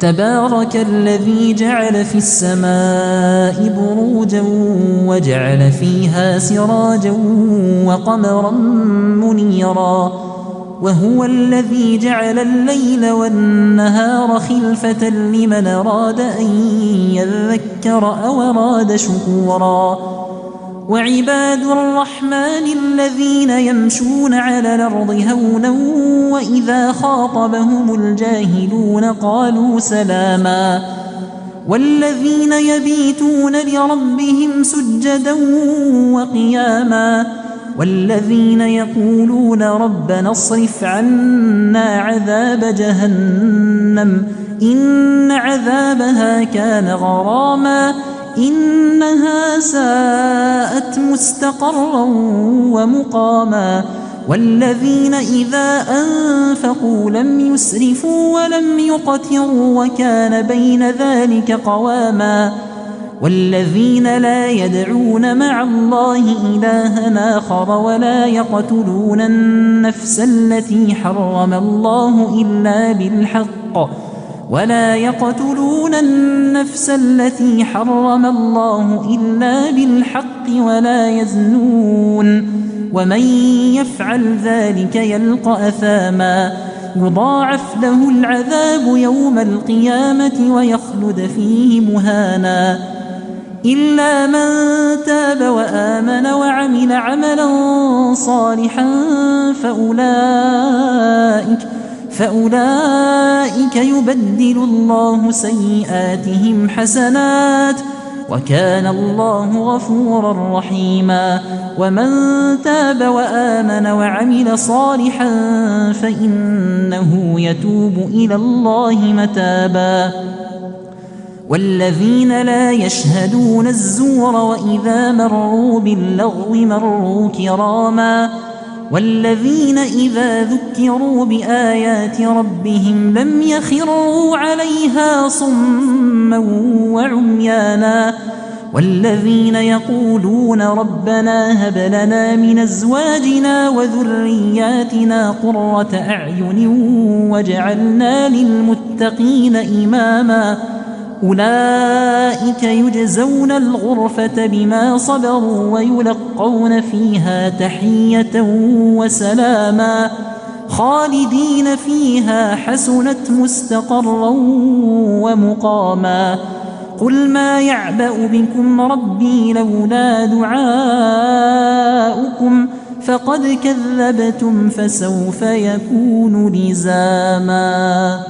تبارك الذي جعل في السماء بروجا وجعل فيها سراجا وقمرا منيرا وهو الذي جعل الليل والنهار خلفة لمن أراد أن يذكر أو أراد شكورا وعباد الرحمن الذين يمشون على الأرض هونا وإذا خاطبهم الجاهلون قالوا سلاما والذين يبيتون لربهم سجدا وقياما والذين يقولون ربنا اصرف عنا عذاب جهنم إن عذابها كان غراما إنها ساءت مستقرا ومقاما والذين إذا أنفقوا لم يسرفوا ولم يقتروا وكان بين ذلك قواما والذين لا يدعون مع الله إلها آخر ولا يقتلون النفس التي حرم الله إلا بالحق ولا يزنون ومن يفعل ذلك يلقى أثاما يضاعف له العذاب يوم القيامة ويخلد فيه مهانا إلا من تاب وآمن وعمل عملا صالحا فأولئك يبدل الله سيئاتهم حسنات وكان الله غفورا رحيما ومن تاب وآمن وعمل صالحا فإنه يتوب إلى الله متابا والذين لا يشهدون الزور وإذا مروا باللغو مروا كراما والذين إذا ذكروا بآيات ربهم لم يخروا عليها صما وعميانا والذين يقولون ربنا هب لنا من أزواجنا وذرياتنا قرة أعين واجعلنا للمتقين إماما أولئك يجزون الغرفة بما صبروا ويلقون فيها تحية وسلاما خالدين فيها حسنت مستقرا ومقاما قل ما يعبأ بكم ربي لولا دعاؤكم فقد كذبتم فسوف يكون لزاما.